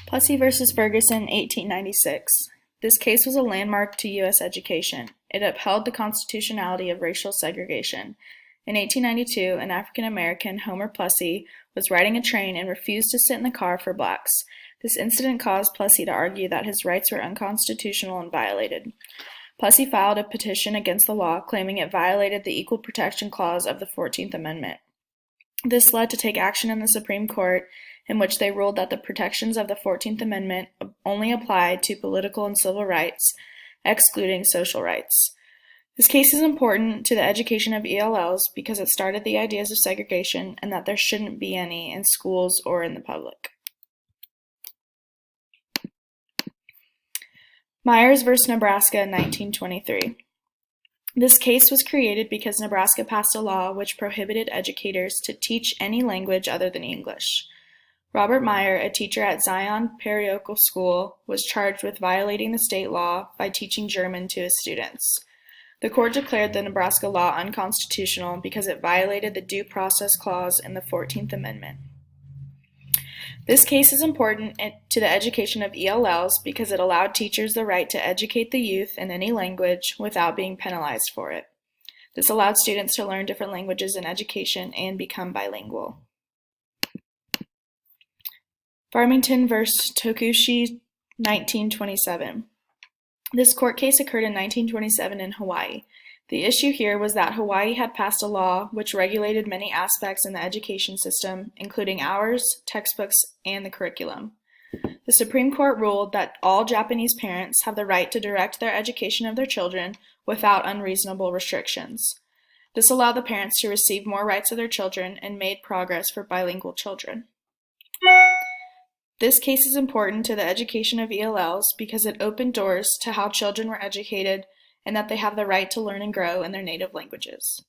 Plessy v. Ferguson, 1896. This case was a landmark to U.S. education. It upheld the constitutionality of racial segregation. In 1892, an African American, Homer Plessy, was riding a train and refused to sit in the car for blacks. This incident caused Plessy to argue that his rights were unconstitutional and violated. Plessy filed a petition against the law, claiming it violated the Equal Protection Clause of the 14th Amendment. This led to take action in the Supreme Court, in which they ruled that the protections of the 14th Amendment only applied to political and civil rights, excluding social rights. This case is important to the education of ELLs because it started the ideas of segregation and that there shouldn't be any in schools or in the public. Myers v. Nebraska, 1923. This case was created because Nebraska passed a law which prohibited educators to teach any language other than English. Robert Meyer, a teacher at Zion Parochial School, was charged with violating the state law by teaching German to his students. The court declared the Nebraska law unconstitutional because it violated the Due Process Clause in the 14th Amendment. This case is important to the education of ELLs because it allowed teachers the right to educate the youth in any language without being penalized for it. This allowed students to learn different languages in education and become bilingual. Farmington v. Uschi, 1927. This court case occurred in 1927 in Hawaii. The issue here was that Hawaii had passed a law which regulated many aspects in the education system, including hours, textbooks, and the curriculum. The Supreme Court ruled that all Japanese parents have the right to direct their education of their children without unreasonable restrictions. This allowed the parents to receive more rights of their children and made progress for bilingual children. This case is important to the education of ELLs because it opened doors to how children were educated and that they have the right to learn and grow in their native languages.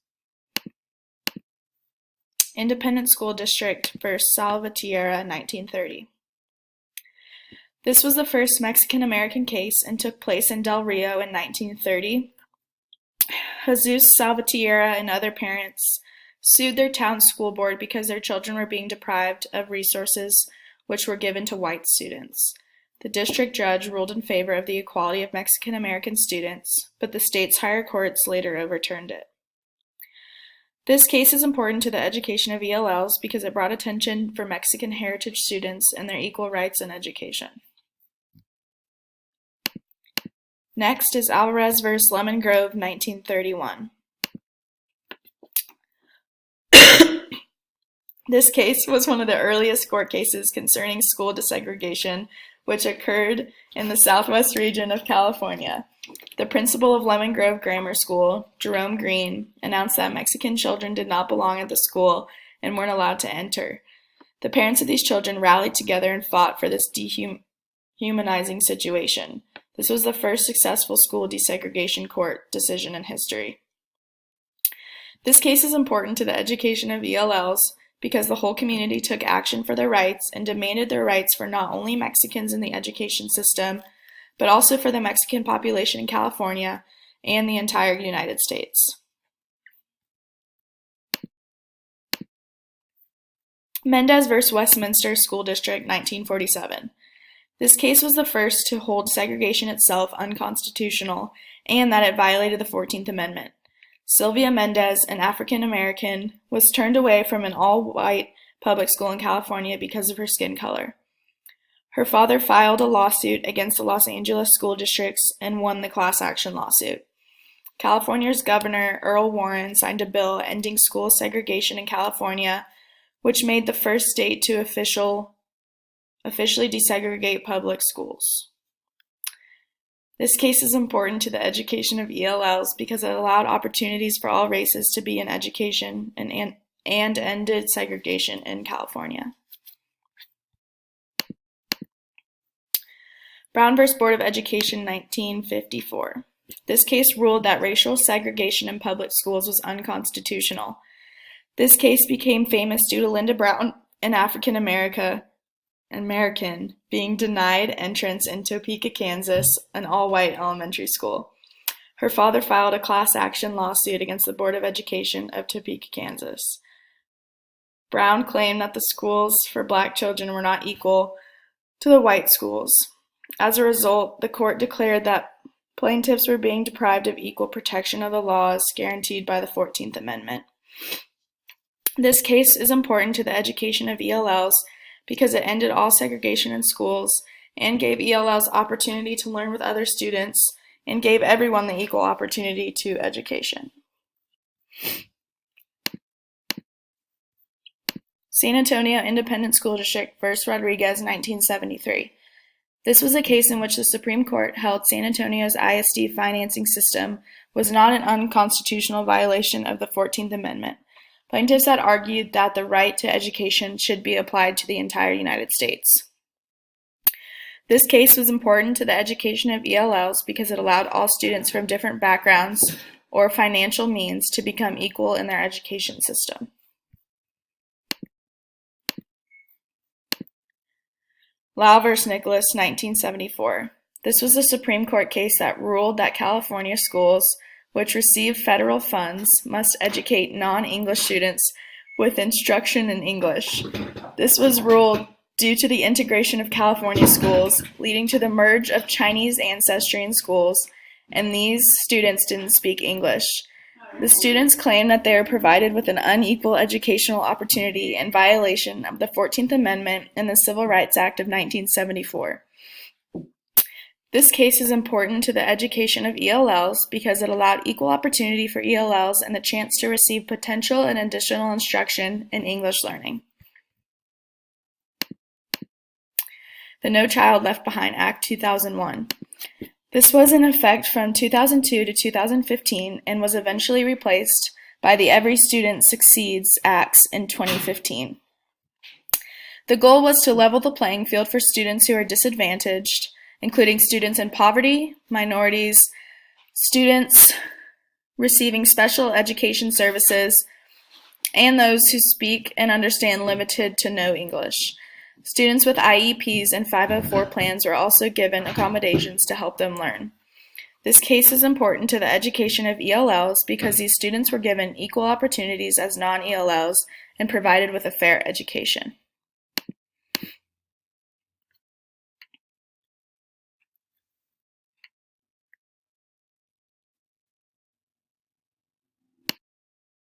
Independent School District v. Salvatierra, 1930. This was the first Mexican-American case and took place in Del Rio in 1930. Jesus Salvatierra and other parents sued their town school board because their children were being deprived of resources which were given to white students. The district judge ruled in favor of the equality of Mexican-American students, but the state's higher courts later overturned it. This case is important to the education of ELLs because it brought attention for Mexican heritage students and their equal rights in education. Next is Alvarez v. Lemon Grove, 1931. This case was one of the earliest court cases concerning school desegregation, which occurred in the southwest region of California. The principal of Lemon Grove Grammar School, Jerome Green, announced that Mexican children did not belong at the school and weren't allowed to enter. The parents of these children rallied together and fought for this dehumanizing situation. This was the first successful school desegregation court decision in history. This case is important to the education of ELLs because the whole community took action for their rights and demanded their rights for not only Mexicans in the education system, but also for the Mexican population in California and the entire United States. Mendez v. Westminster School District, 1947. This case was the first to hold segregation itself unconstitutional and that it violated the 14th Amendment. Sylvia Mendez, an African American, was turned away from an all-white public school in California because of her skin color. Her father filed a lawsuit against the Los Angeles school districts and won the class action lawsuit. California's Governor Earl Warren signed a bill ending school segregation in California, which made the first state to officially desegregate public schools. This case is important to the education of ELLs because it allowed opportunities for all races to be in education and ended segregation in California. Brown v. Board of Education, 1954. This case ruled that racial segregation in public schools was unconstitutional. This case became famous due to Linda Brown, an African American, being denied entrance in Topeka, Kansas, an all-white elementary school. Her father filed a class action lawsuit against the Board of Education of Topeka, Kansas. Brown claimed that the schools for black children were not equal, to the white schools. As a result, the court declared that plaintiffs were being deprived of equal protection of the laws guaranteed by the 14th Amendment. This case is important to the education of ELLs because it ended all segregation in schools and gave ELLs opportunity to learn with other students and gave everyone the equal opportunity to education. San Antonio Independent School District v. Rodriguez, 1973. This was a case in which the Supreme Court held San Antonio's ISD financing system was not an unconstitutional violation of the 14th Amendment. Plaintiffs had argued that the right to education should be applied to the entire United States. This case was important to the education of ELLs because it allowed all students from different backgrounds or financial means to become equal in their education system. Lau v. Nicholas, 1974. This was a Supreme Court case that ruled that California schools, which receive federal funds, must educate non-English students with instruction in English. This was ruled due to the integration of California schools, leading to the merge of Chinese ancestry in schools, and these students didn't speak English. The students claimed that they were provided with an unequal educational opportunity in violation of the 14th Amendment and the Civil Rights Act of 1974. This case is important to the education of ELLs because it allowed equal opportunity for ELLs and the chance to receive potential and additional instruction in English learning. The No Child Left Behind Act, 2001. This was in effect from 2002 to 2015 and was eventually replaced by the Every Student Succeeds Acts in 2015. The goal was to level the playing field for students who are disadvantaged, including students in poverty, minorities, students receiving special education services, and those who speak and understand limited to no English. Students with IEPs and 504 plans were also given accommodations to help them learn. This case is important to the education of ELLs because these students were given equal opportunities as non-ELLs and provided with a fair education.